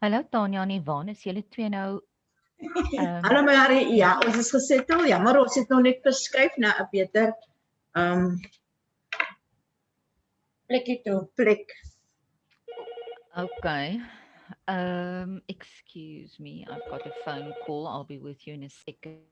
Hallo Tanya en Yvonne, is julle twee nou Hallo Marie, ja, ons is gesettel. Ja, maar ons het nog net verskuif na 'n beter plekkie toe. Plek. Okay. Excuse me, I've got a phone call. I'll be with you in a second.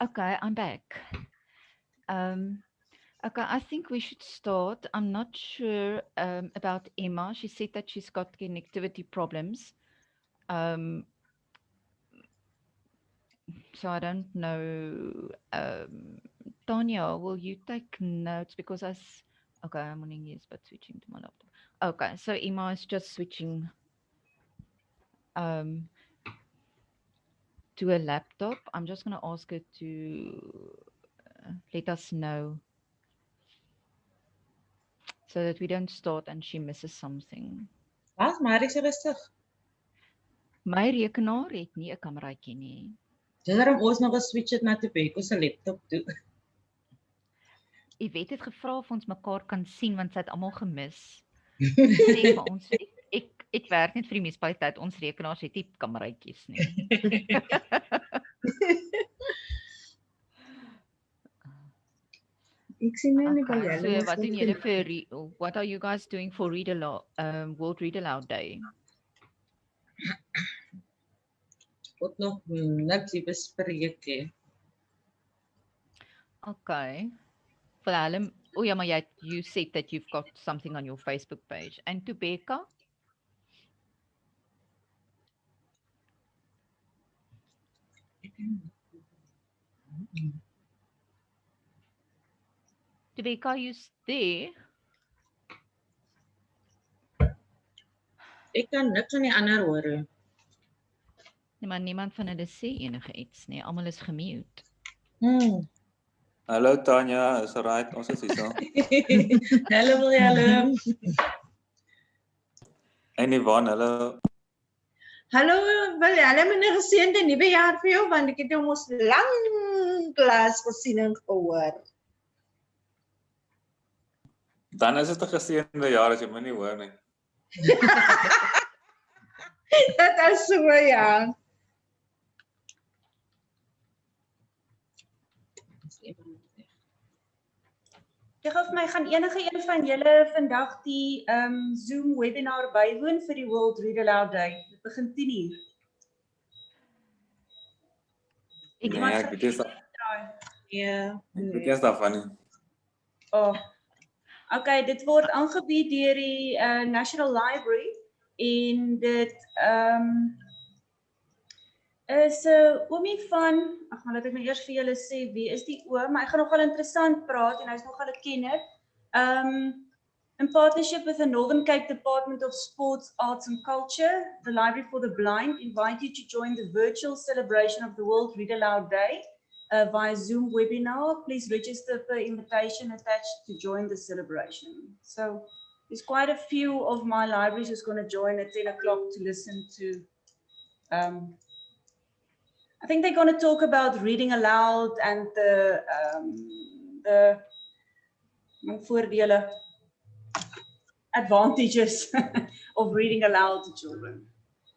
Okay, I'm back. Okay, I think we should start. I'm not sure about Emma. She said that she's got connectivity problems. So I don't know. Tanya, will you take notes? Because okay, I'm on yes, but switching to my laptop. Okay, so Emma is just switching to a laptop. I'm just going to ask her to let us know so that we don't start and she misses something. Wat, maar ek is rustig. My rekenaar het nie 'n kameraatjie nie. Dis daarom ons nog geswitch het na Tobeko se laptop toe. Yvette het gevra of ons mekaar kan sien want sy het almal gemis. Sê vir ons ek werk net vir die munisipaliteit. Ons rekenaars het nie kameraatjies nie. Ek sien nie Okay, so wat doen julle vir what are you guys doing for World Read Aloud Day? Wat nog niks bespreek nie. Okay. Well, oh ja, maar you said that you've got something on your Facebook page. And Tobeka? Tobeka, are you there? Ek kan niks van die ander hoor. Nee, maar niemand van hulle sê enige iets nie. Almal is gemute. Hallo Tanya, is alright, ons is hier so. Hallo Willem. En Yvonne, hallo. Hallo Willem, 'n geseënde nuwe jaar vir jou want ek het jou mos lanklaas gesien en gehoor. Dan is dit 'n geseënde jaar as jy my nie hoor nie. Dat is so ja. Ek gou vir my gaan enige een van julle vandag die Zoom webinar bywoon vir die World Read Aloud Day. Dit begin 10:00. Ik Nee, ek weet eers da- Ja. ek weet eers daarvan nie. Oh. Okay, dit word aangebied deur die National Library en dit is 'n oomie van, ag maar laat ek nou eers vir julle sê wie is die oom, maar hy gaan nogal interessant praat en hy's nogal 'n kenner. In partnership with the Northern Cape Department of Sports, Arts and Culture, the Library for the Blind invite you to join the virtual celebration of the World Read Aloud Day via Zoom webinar. Please register per invitation attached to join the celebration. So there's quite a few of my libraries who's going to join at 10 o'clock to listen to I think they're going to talk about reading aloud and the voordele, advantages of reading aloud to children.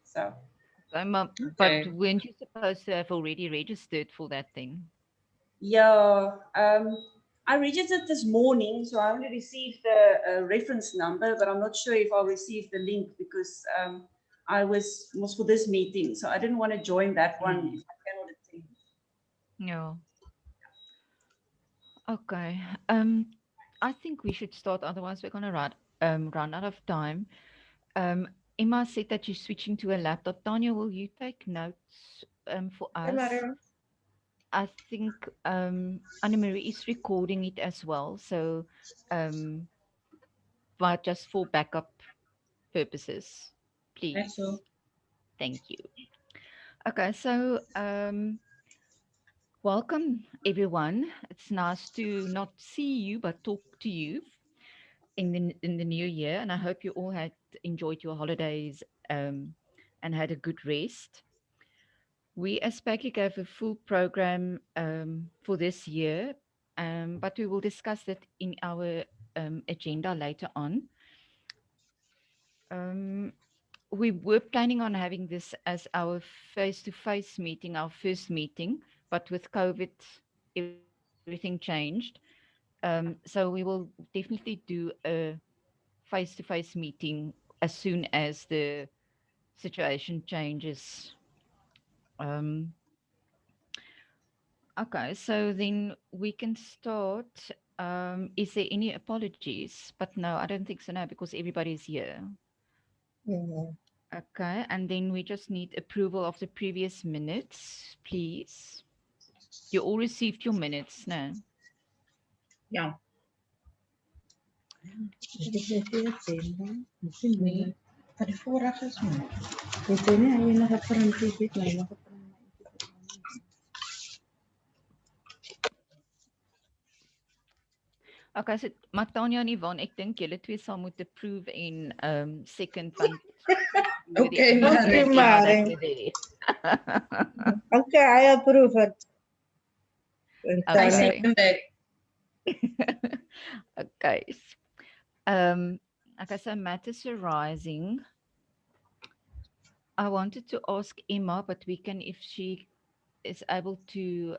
So, but weren't you supposed to have already registered for that thing? yeah, I registered this morning, so I only received the reference number, but I'm not sure if I'll receive the link because I was for this meeting, so I didn't want to join that one if I cannot attend. Yeah. Okay. I think we should start, otherwise we're gonna run out of time. Emma said that you're switching to a laptop. Tanya, will you take notes for us? I think Anne-Marie is recording it as well, so but just for backup purposes, please. Thank you. Okay, so welcome everyone. It's nice to not see you but talk to you in the new year, and I hope you all had enjoyed your holidays and had a good rest. We as PACLIG have a full program for this year, but we will discuss that in our agenda later on. We were planning on having this as our face-to-face meeting, our first meeting, but with COVID, everything changed. So we will definitely do a face-to-face meeting as soon as the situation changes. Okay, so then we can start. Is there any apologies? But no, I don't think so now because everybody's here. Okay, and then we just need approval of the previous minutes, please. You all received your minutes, no? Yeah. Okay, so Matanya en Yvonne, ek dink julle twee sal moet approve en second want Okay, Maring. Okay, I approve it. I second it. Okay. Okay, so matters arising. I wanted to ask Emma, but we can, if she is able to,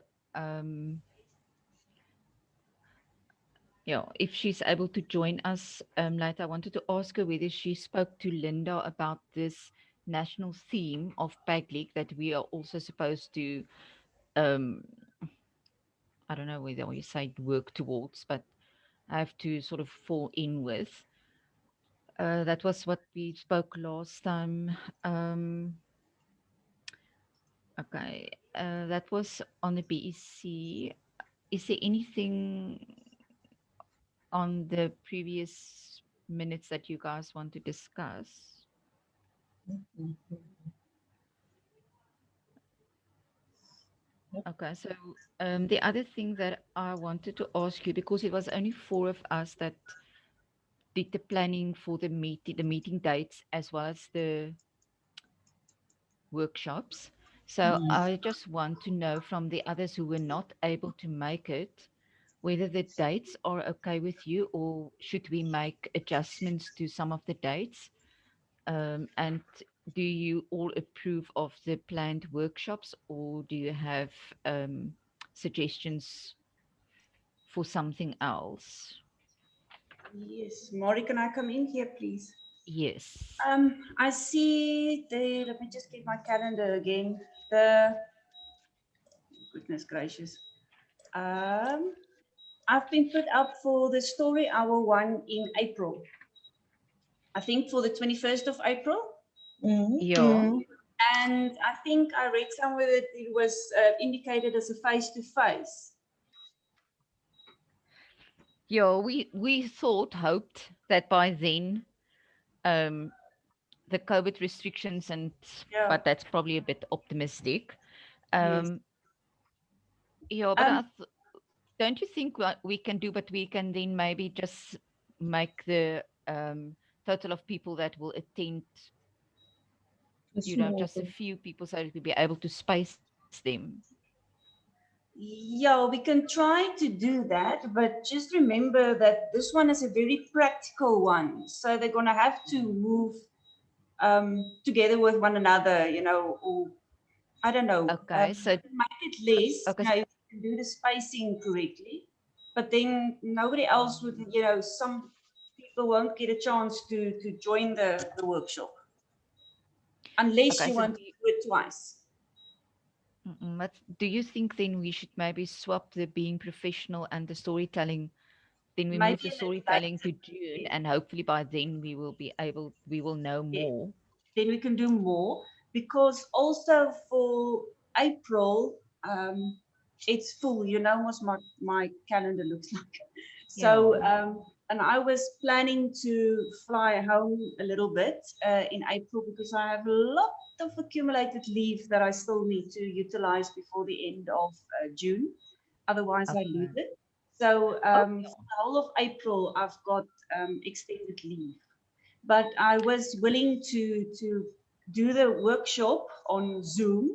if she's able to join us later. I wanted to ask her whether she spoke to Linda about this national theme of PACLIG that we are also supposed to, I don't know whether you say work towards, but I have to sort of fall in with. That was what we spoke last time. Okay, that was on the BEC. Is there anything on the previous minutes that you guys want to discuss? Okay, so the other thing that I wanted to ask you, because it was only 4 of us that did the planning for the meeting dates as well as the workshops. So I just want to know from the others who were not able to make it, whether the dates are okay with you or should we make adjustments to some of the dates? And do you all approve of the planned workshops or do you have suggestions for something else? Yes, Maury, can I come in here, please? Yes. I see the, let me just get my calendar again. The, goodness gracious. I've been put up for the story hour one in April. I think for the 21st of April. Ja. And I think I read somewhere that it was indicated as a face-to-face. Yeah, we hoped that by then, um, the COVID restrictions Yeah. but that's probably a bit optimistic. Yes. Yeah, but don't you think what we can do? But we can then maybe just make the total of people that will attend, just a few people, so that we'll be able to space them. Yeah, we can try to do that, but just remember that this one is a very practical one. So they're going to have to move together with one another, or I don't know, Okay, so make it less, okay, if you can do the spacing correctly. But then nobody else would, some people won't get a chance to join the workshop unless okay. you So want to do it twice. but do you think then we should maybe swap the being professional and the storytelling? Then we move Maybe the a little storytelling later. to June, and hopefully by then we will know Yeah. more. Then we can do more because also for April, it's full. You know what my calendar looks like. Yeah. So, and I was planning to fly home a little bit in April because I have a lot of accumulated leave that I still need to utilize before the end of June. Otherwise, I lose Okay. it. So, Oh, for the whole of April, I've got extended leave, but I was willing to do the workshop on Zoom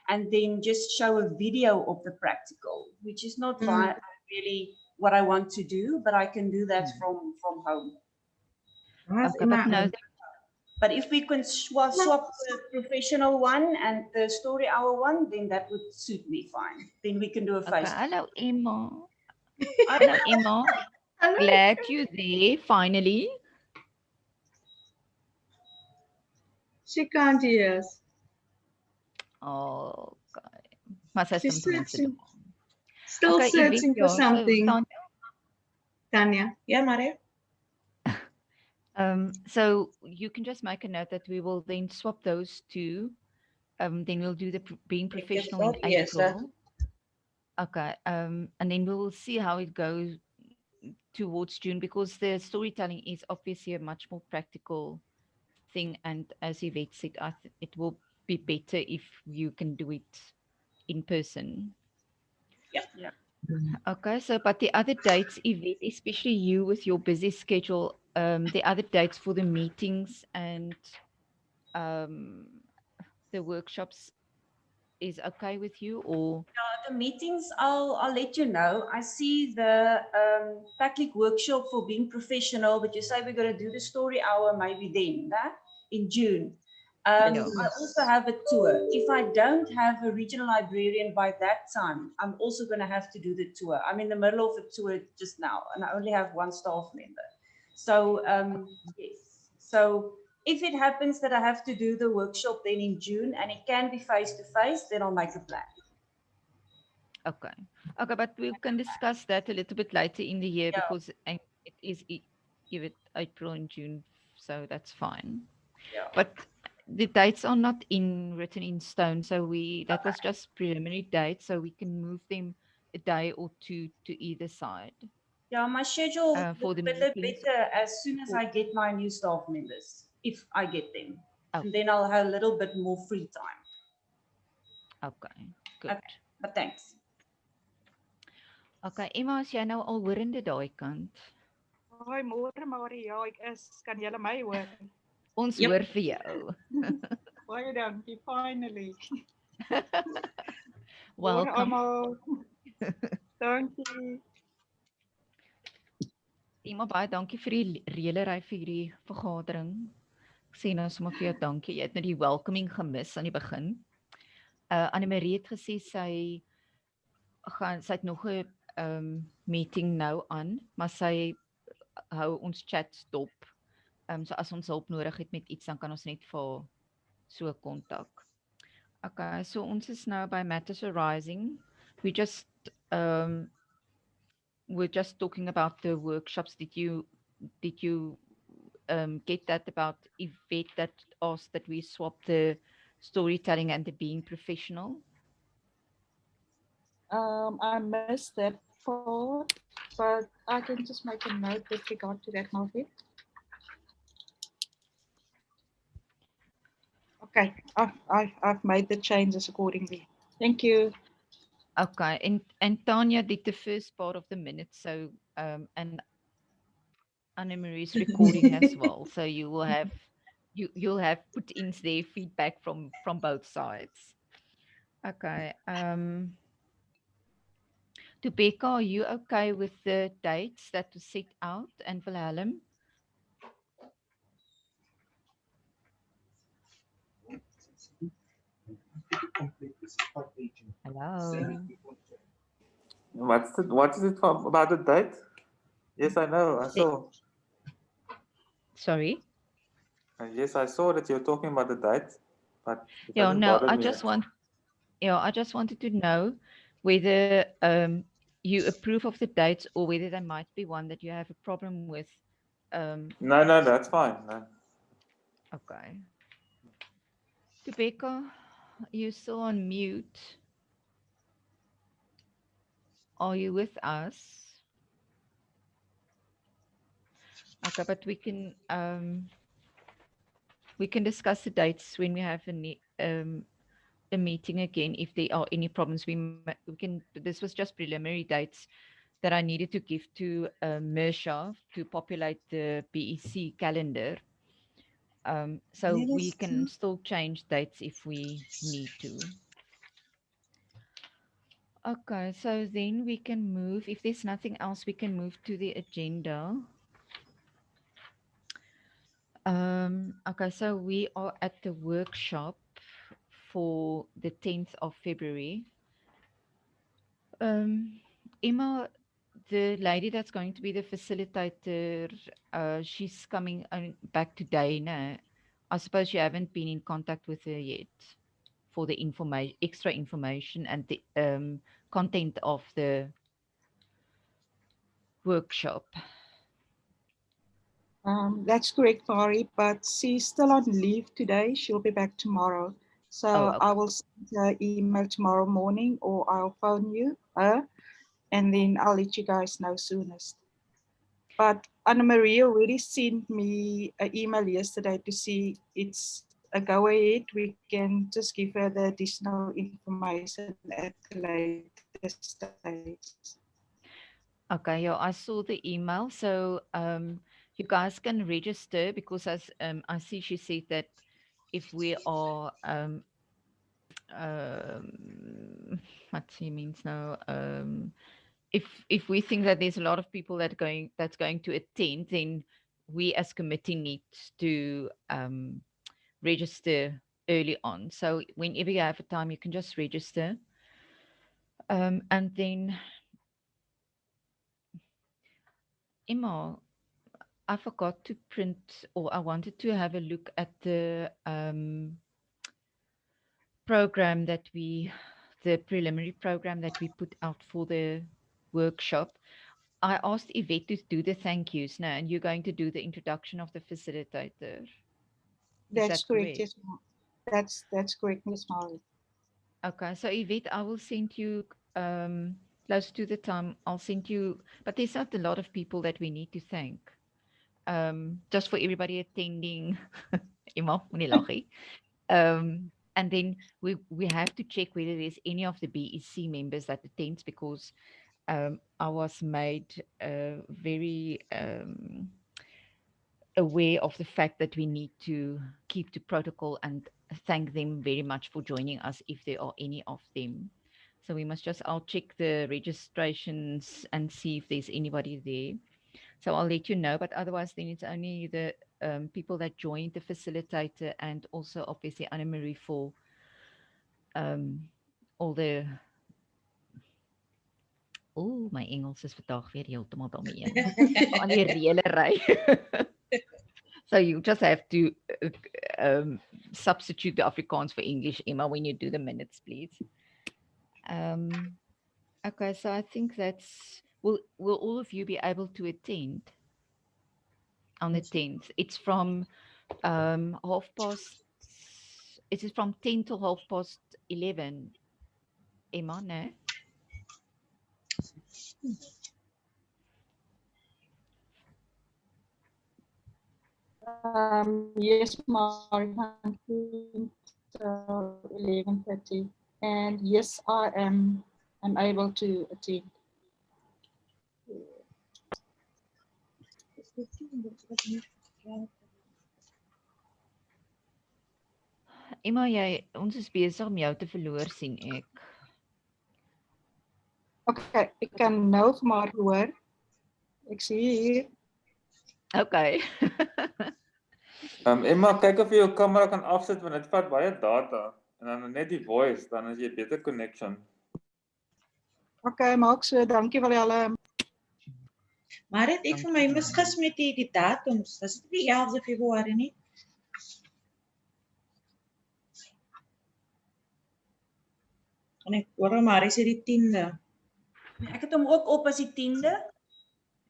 and then just show a video of the practical, which is not really what I want to do, but I can do that mm. from home. Okay, but no. But if we can swap the professional one and the story hour one, then that would suit me fine. Then we can do a Okay. face. Hello, Emma. I Hello, Emma. Glad you're there finally. She can't hear us. Okay. Must have She's something else to do. searching, still Okay, Yvette, searching for yeah. So something. Tanya. Yeah, Maria. So you can just make a note that we will then swap those two. Then we'll do the being professional in Yes, April. Okay. And then we will see how it goes towards June, because the storytelling is obviously a much more practical thing. And as Yvette said, it will be better if you can do it in person. Yeah. Okay. So, but the other dates, Yvette, especially you with your busy schedule, the other dates for the meetings and um, the workshops is okay with you, or? The meetings, I'll let you know. I see the PACLIG workshop for being professional, but you say we're going to do the story hour maybe then, in June. Yeah. I also have a tour. If I don't have a regional librarian by that time, I'm also going to have to do the tour. I'm in the middle of a tour just now, and I only have one staff member. So, yes. So if it happens that I have to do the workshop then in June and it can be face to face, then I'll make a plan. Okay. Okay, but we can discuss that a little bit later in the year, Yeah. because it is give it April and June, so that's fine. Yeah. But the dates are not written in stone, so that was just preliminary dates, so we can move them a day or two to either side Yeah, my schedule for looks the better meetings. as soon as I get my new staff members, if I get them. Oh, And then I'll have a little bit more free time. okay, good. Okay, but thanks. Okay, Emma, as jy nou al hoorende daai kant. Hoi, môre Maria. Ja, ek is. Kan julle my hoor? Ons hoor vir jou. Baie dankie, finally. Môre Welcome. almal. Dankie. Emma, baie dankie vir die reëlery vir hierdie vergadering. Ek sê nou sommer vir jou dankie. Jy het net die welcoming gemis aan die begin. Anne-Marie het gesê sy het nog 'n meeting nou aan, maar sy hou ons chat dop. So as ons hulp nodig het met iets, dan kan ons net vir haar so kontak. Okay, so ons is nou by matters arising. We just we're just talking about the workshops. Did you get that about Yvette that asked that we swap the storytelling and the being professional? I missed that part, but I can just make a note with regard to that, Malvi. Okay, I've made the changes accordingly. Thank you. Okay, and Tanya did the first part of the minutes, so and Anne-Marie's recording as well. So you'll have put in their feedback from both sides. Okay. Tobeka, are you okay with the dates that were set out and Wilhelm? Hello. What is it about the date? Yes, I know. I saw. Sorry. Yes, I saw that you're talking about the date, but it Yeah, doesn't no, bother me. I just wanted to know whether you approve of the dates or whether there might be one that you have a problem with. No, that's fine. No. Okay. Tobeka, you're still on mute. Are you with us? Okay, but we can discuss the dates when we have a meeting again. If there are any problems, we can. This was just preliminary dates that I needed to give to Mersha to populate the BEC calendar. So we can still change dates if we need to. Okay, so then we can move. If there's nothing else, we can move to the agenda. Okay, so we are at the workshop for the 10th of February. Emma, the lady that's going to be the facilitator, she's coming back today. No? I suppose you haven't been in contact with her yet for the extra information and the content of the workshop. That's correct, Mari, but she's still on leave today. She'll be back tomorrow. So Okay. I will send her email tomorrow morning or I'll phone her, and then I'll let you guys know soonest. But Anna-Maria already sent me an email yesterday to see it's a go-ahead. We can just give her the additional information at a later stage. Okay, yeah, I saw the email. So you guys can register because as I see she said that if we are what she means now, if we think that there's a lot of people that's going to attend, then we as committee need to register early on. So whenever you have a time, you can just register. And then Emma, I forgot to print, or I wanted to have a look at the program that the preliminary program that we put out for the workshop. I asked Yvette to do the thank yous now, and you're going to do the introduction of the facilitator. Is That's that correct, correct? yes, ma'am. That's correct, Miss Mari. Okay, so Yvette, I will send you close to the time. I'll send you, but there's not a lot of people that we need to thank. Just for everybody attending, Emma, moenie lag nie. And then we have to check whether there's any of the BEC members that attends because I was made very aware of the fact that we need to keep to protocol and thank them very much for joining us if there are any of them. So we must just, I'll check the registrations and see if there's anybody there. So I'll let you know, but otherwise then it's only the people that joined the facilitator and also obviously Anne-Marie for all the Ooh, my Engels is vandag weer heeltemal daarmee. Al die reëlery. So you just have to substitute the Afrikaans for English, Emma, when you do the minutes, please. Okay, so I think that's will all of you be able to attend on the 10th? It's from half past. It is from 10 till 11:30. Emma, no? Yes, Marihan, 11:30. And yes, I'm able to attend. Emma, ons is besig om jou te verloor, sien ek. Okay, ek kan nou vir maar hoor. Ek sien hier. Okay. Emma, kyk of jy jou kamera kan afsit want dit vat baie data en dan net die voice, dan as jy beter connection. Okay, maak so. Dankie Willem. Maar het ek vir my misgis met die datums. Dis nie 11de Februarie nie. En ek hoor maar is dit die 10de. Ek het hom ook op as die 10de.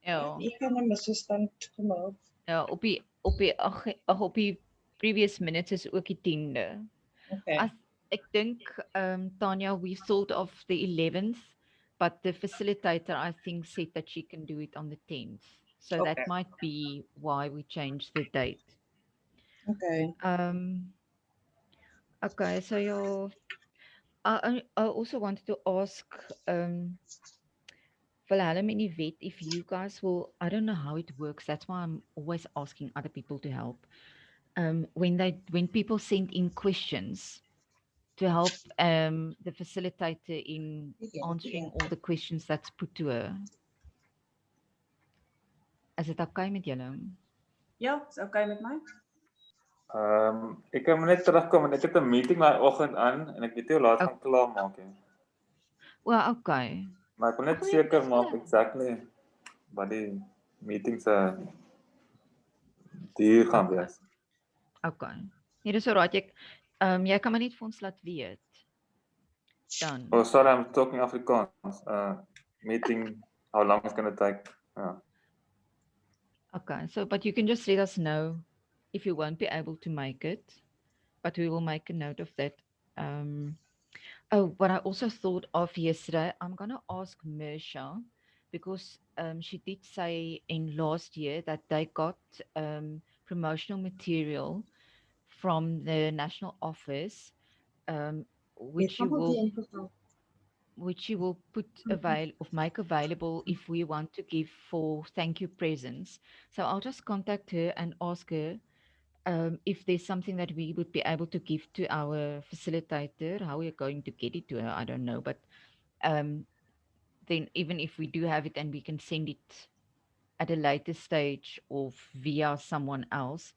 Ja. Ek kan 'n misverstand gemaak. Ja, op die previous minutes is ook die 10de. Okay. Ek dink Tanya, we thought of the 11th, but the facilitator I think said that she can do it on the 10th. So Okay. that might be why we changed the date. Okay. Okay, so I also wanted to ask Willem and Yvette, if you guys will, I don't know how it works. That's why I'm always asking other people to help. When people send in questions to help the facilitator in answering all the questions that's put to her. Is dit okay met julle? Ja, is okay met my. Ek kan net terugkom en ek het 'n meeting daai oggend aan en ek weet nie hoe laat gaan klaar maak nie. Well, okay. Maar ek wil net seker maak exactly wat die meeting se duur gaan wees. Okay. Nee, dis alright. Jy kan maar net vir ons laat weet. Dan. Oh, sorry, I'm talking Afrikaans. Meeting, how long it's going to take? Okay, so but you can just let us know if you won't be able to make it, but we will make a note of that. Oh, what I also thought of yesterday, I'm going to ask Mersha, because she did say in last year that they got promotional material from the national office, which you will put make available if we want to give for thank you presents. So I'll just contact her and ask her if there's something that we would be able to give to our facilitator. How we're going to get it to her, I don't know. But then even if we do have it and we can send it at a later stage or via someone else.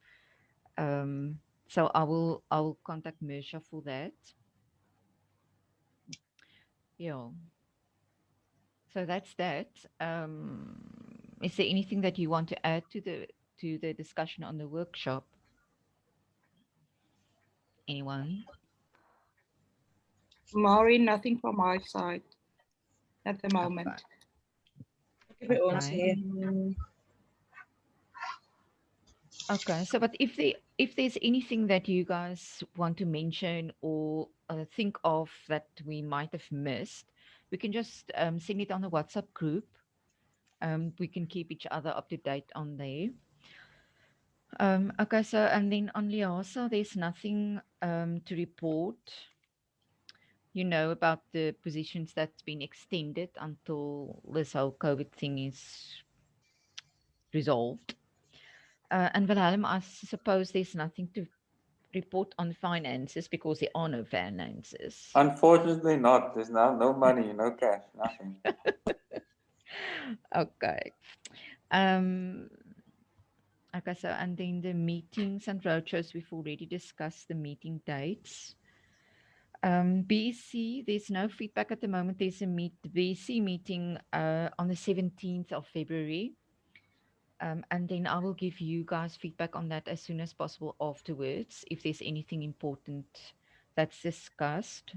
So I will contact Mersha for that. Yeah. So that's that. Is there anything that you want to add to the discussion on the workshop? Anyone? Mari, nothing from my side at the moment. By ons nie. Okay, so but if there's anything that you guys want to mention or think of that we might have missed, we can just send it on the WhatsApp group. We can keep each other up to date on there. Okay, so and then on Liasa, there's nothing to report. You know about the positions that's been extended until this whole COVID thing is resolved. And Wilhelm, I suppose there's nothing to report on finances because there are no finances. Unfortunately not. There's no money, no cash, nothing. Okay. Okay, so and then the meetings and roadshows, we've already discussed the meeting dates. BC, there's no feedback at the moment. There's a BC meeting on the 17th of February. And then I will give you guys feedback on that as soon as possible afterwards, if there's anything important that's discussed.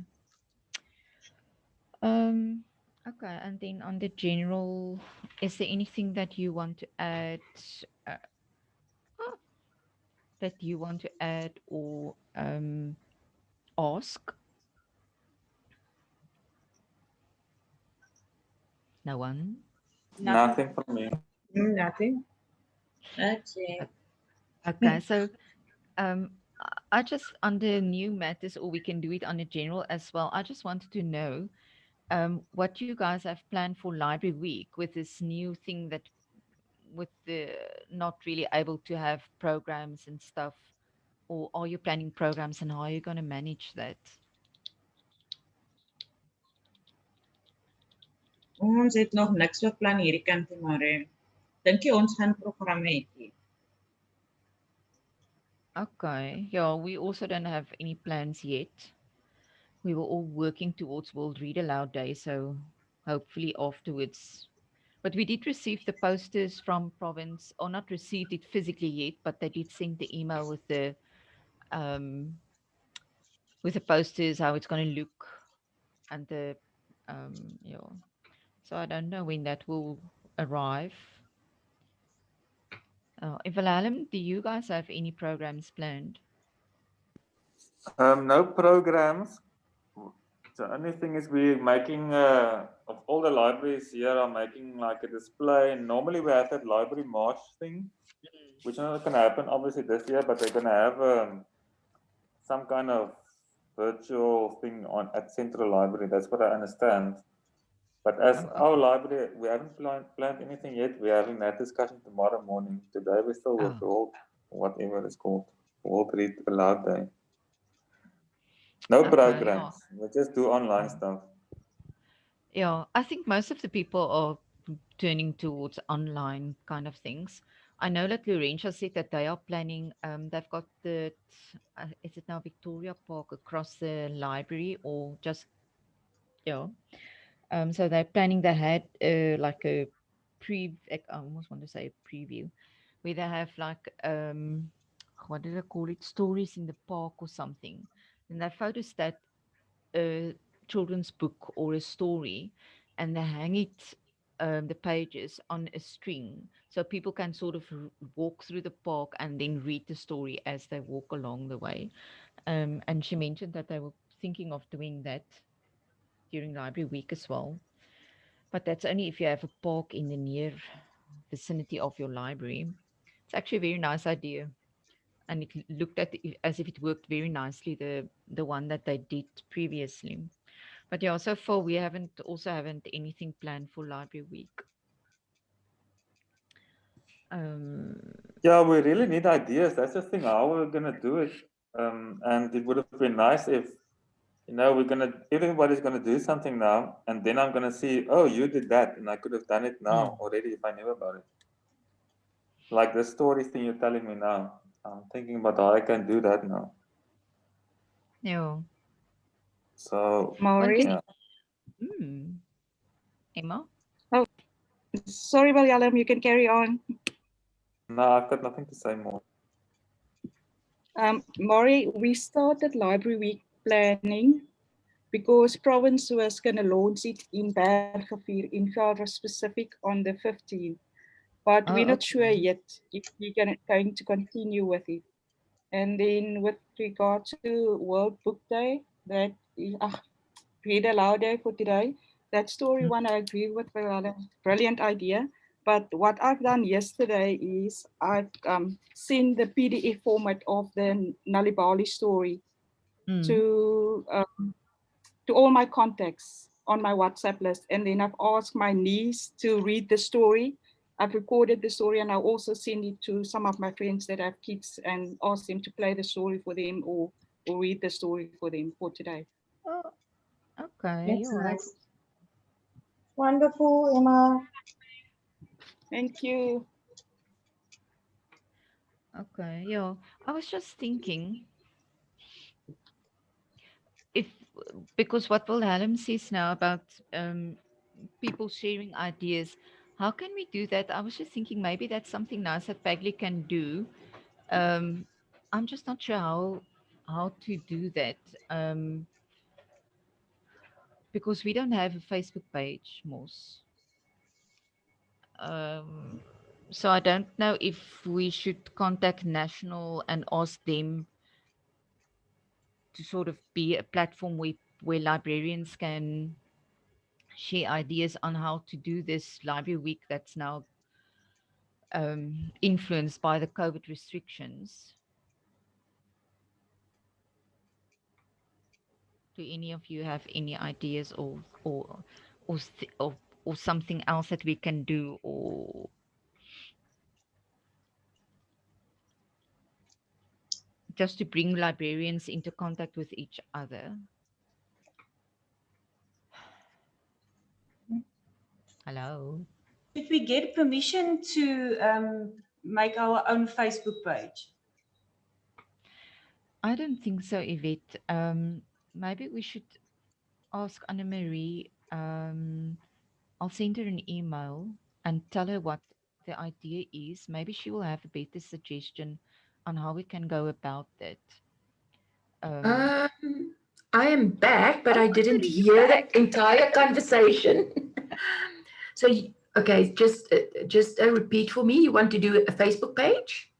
Okay, and then on the general, is there anything that you want to add? Uh, that you want to add or ask? No one? Nothing from me. Nothing. Okay. Okay, so um, I just under new matters, or we can do it on a general as well. I just wanted to know what you guys have planned for Library Week with this new thing that with the not really able to have programs and stuff, or are you planning programs and how are you going to manage that? Ons het nog niks beplan hierdie kant nie, maar dink jy ons gaan programme hê? Okay, yeah, we also don't have any plans yet. We were all working towards World Read Aloud Day, so hopefully afterwards. But we did receive the posters from province, or not received it physically yet, but they did send the email um, with the posters, how it's going to look, and the yeah. So I don't know when that will arrive. Evalalem, do you guys have any programs planned? No programs. The only thing is we're making, of all the libraries here are making like a display. And normally we have that library march thing, which is not going to happen obviously this year, but they're going to have some kind of virtual thing on at Central Library. That's what I understand. But as our library, we haven't planned anything yet. We're having that discussion tomorrow morning. Today we're still with World, whatever it's called, World Read Aloud Day. No programs. We just do online stuff. Yeah, I think most of the people are turning towards online kind of things. I know that Laurentia said that they are planning, they've got the, is it now Victoria Park across the library or just, yeah. So they're planning, they had like a I almost want to say a preview, where they have like, what do they call it? Stories in the park or something. And they photostat a children's book or a story, and they hang it, the pages on a string, so people can sort of walk through the park and then read the story as they walk along the way. And she mentioned that they were thinking of doing that during Library Week as well, but that's only if you have a park in the near vicinity of your library. It's actually a very nice idea, and it looked at as if it worked very nicely, the one that they did previously. But yeah, so far we haven't anything planned for Library Week. Yeah, we really need ideas. That's the thing. How we're gonna do it, and it would have been nice if, you know, everybody's gonna do something now, and then I'm gonna see, oh, you did that, and I could have done it now already if I knew about it. Like the story thing you're telling me now, I'm thinking about how I can do that now. Yeah. So, Maureen? yeah. Emma? Oh, sorry, Malayalam, you can carry on. No, I've got nothing to say more. Maury, we started Library Week planning because province was going to launch it in Bergrivier in Velder specific on the 15th. But we're not sure yet if we're going to continue with it. And then with regard to World Book Day, that is Read Aloud Day for today, that story one, I agree with Viola, brilliant idea. But what I've done yesterday is I've seen the PDF format of the Nalibali story to all my contacts on my WhatsApp list. And then I've asked my niece to read the story. I've recorded the story, and I'll also send it to some of my friends that have kids and ask them to play the story for them or read the story for them for today. Oh, okay. That's nice. Wonderful, Emma. Thank you. Okay, yeah. I was just thinking, if because what Wilhelm says now about people sharing ideas, how can we do that? I was just thinking maybe that's something nice that PACLIG can do. I'm just not sure how to do that, because we don't have a Facebook page, Moss. Um, so I don't know if we should contact National and ask them to sort of be a platform where librarians can share ideas on how to do this library week that's now influenced by the COVID restrictions. Do any of you have any ideas or, th- or something else that we can do, or just to bring librarians into contact with each other? Hello. Should we get permission to make our own Facebook page? I don't think so, Yvette. Maybe we should ask Anna Marie. I'll send her an email and tell her what the idea is. Maybe she will have a better suggestion on how we can go about that. I am back, but Oh, I Anna didn't Marie, you're hear back. the entire conversation. So, okay, just a repeat for me. You want to do a Facebook page?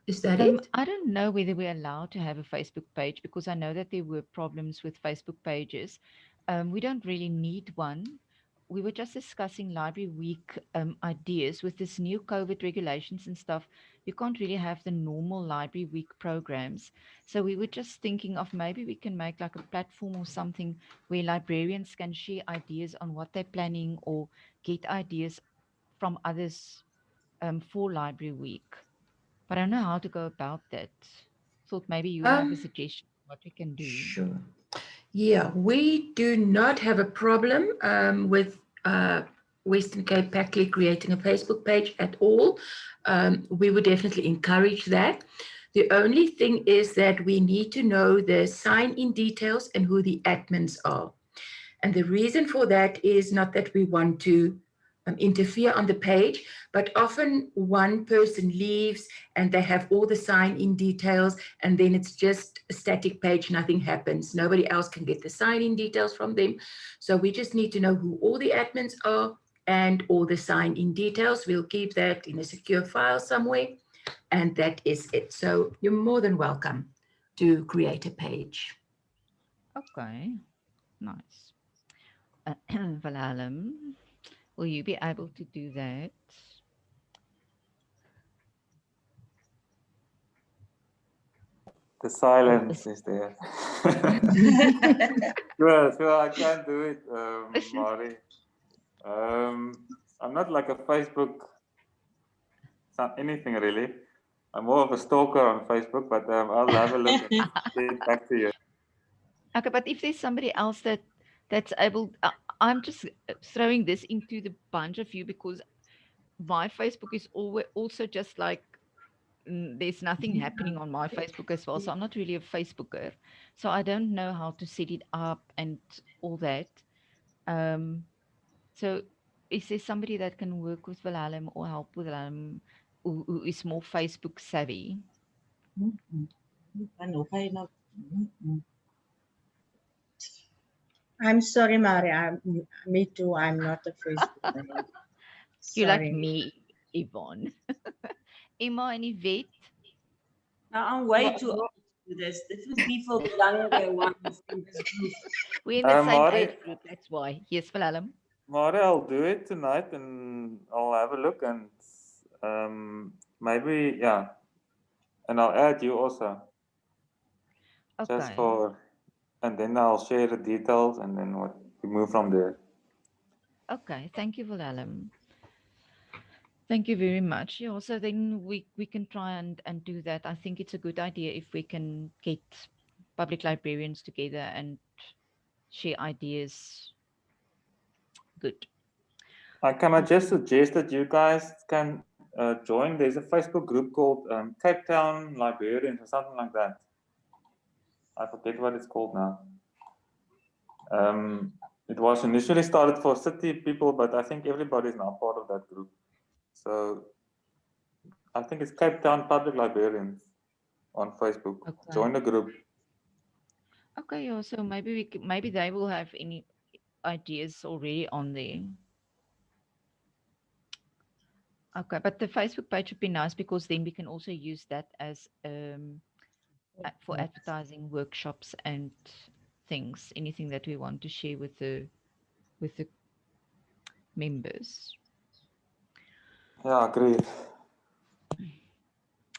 Is that it? I don't know whether we're allowed to have a Facebook page because I know that there were problems with Facebook pages. We don't really need one. We were just discussing Library Week ideas with this new COVID regulations and stuff. You can't really have the normal Library Week programs. So we were just thinking of maybe we can make like a platform or something where librarians can share ideas on what they're planning or get ideas from others for Library Week. But I don't know how to go about that. Thought maybe you have a suggestion what we can do. Sure. Yeah, we do not have a problem with Western Cape PACLIG creating a Facebook page at all. We would definitely encourage that. The only thing is that we need to know the sign-in details and who the admins are. And the reason for that is not that we want to interfere on the page, but often one person leaves and they have all the sign-in details, and then it's just a static page, nothing happens. Nobody else can get the sign-in details from them. So we just need to know who all the admins are and all the sign-in details. We'll keep that in a secure file somewhere, and that is it. So you're more than welcome to create a page. Okay, nice. Wilhelm, will you be able to do that? The Or silence is there. Sure, I can do it, Mari. I'm not like a Facebook, anything really. I'm more of a stalker on Facebook, but I'll have a look and get back to you. Okay, but if there's somebody else that's able, I'm just throwing this into the bunch of you because my Facebook is always also just like there's nothing happening on my Facebook as well. So I'm not really a Facebooker. So I don't know how to set it up and all that. So is there somebody that can work with Wilhelm or help with Wilhelm who is more Facebook savvy? I'm sorry, Mari. Me too. I'm not a Facebook. You like Sorry. me, Yvonne. Emma and Yvette? Now I'm way too old to do this. This would be for the younger ones in this group. We're in the same Mari, age group, that's why. Yes, Wilhelm. Mari, I'll do it tonight and I'll have a look and maybe, yeah. And I'll add you also. Just Okay. for, and then I'll share the details and then we move from there. Okay. Thank you, Wilhelm. Thank you very much. Yeah, so then we can try and do that. I think it's a good idea if we can get public librarians together and share ideas. Good. Can I just suggest that you guys can join? There's a Facebook group called Cape Town Librarians or something like that. I forget what it's called now. It was initially started for city people, but I think everybody is now part of that group. So I think it's Cape Town Public Librarians on Facebook. Okay. Join the group. Okay, yeah, so maybe maybe they will have any ideas already on there. Okay, but the Facebook page would be nice because then we can also use that as for advertising workshops and things, anything that we want to share with the members. Yeah, agreed.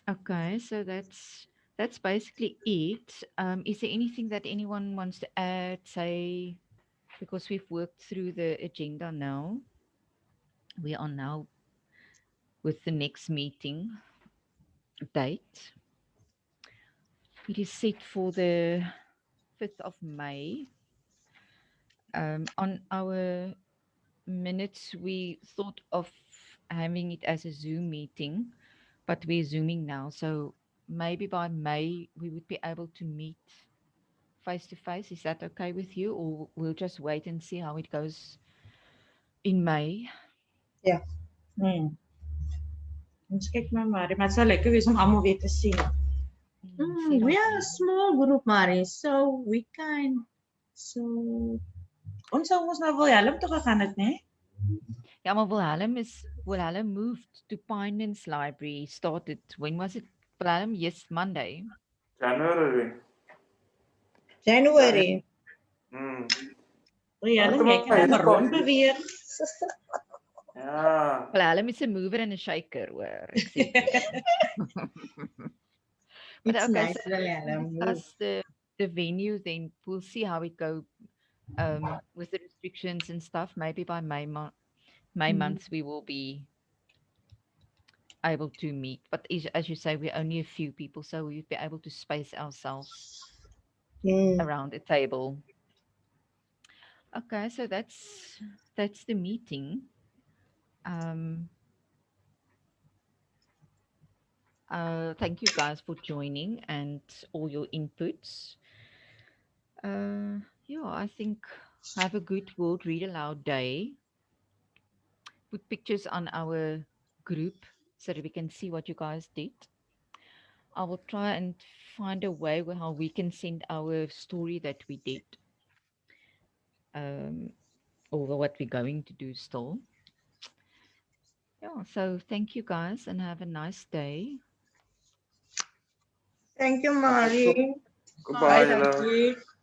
Okay, so that's basically it. Is there anything that anyone wants to add, say, because we've worked through the agenda now? We are now with the next meeting date. It is set for the 5th of May. On our minutes, we thought of having it as a Zoom meeting, but we're Zooming now. So maybe by May, we would be able to meet face to face. Is that okay with you? Or we'll just wait and see how it goes in May? Ja. Ons kyk maar dit sal lekker wees om almal weer te sien. We are a small group, Mari, so we can. So ons sou ons nou Wilhelm toe gegaan het, né? Ja, maar Wilhelm moved to Pinelands Library. Started, when was it, Wilhelm? Yes, Monday. January. January. Wilhelm, jy kan maar rond beweeg. Ja. Wilhelm is a mover and a shaker, hoor. Ek sê but It's okay, nice, so Wilhelm. discuss the venue, then we'll see how it goes with the restrictions and stuff. Maybe by May month we will be able to meet. But as you say, we're only a few people, so we'll be able to space ourselves around a table. Okay, so that's the meeting. Thank you guys for joining and all your inputs. Yeah, I think have a good World Read Aloud Day. Put pictures on our group so that we can see what you guys did. I will try and find a way how we can send our story that we did, or what we're going to do still. Yeah, so thank you guys and have a nice day. Thank you, Mari. Goodbye,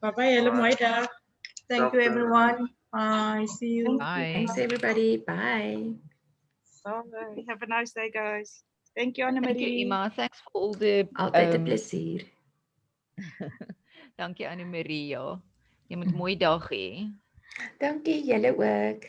Bye-bye, Ella. Mooi dag. Thank you, Doctor. everyone. Bye. See you. Bye. Thanks, everybody. Bye. Bye. Have a nice day, guys. Thank you, Thank you, Annemarie. Emma. Thanks for all the Altyd 'n plesier. Dankie Annemarie. Ja. Jy moet 'n mooi dag hê. Dankie julle ook.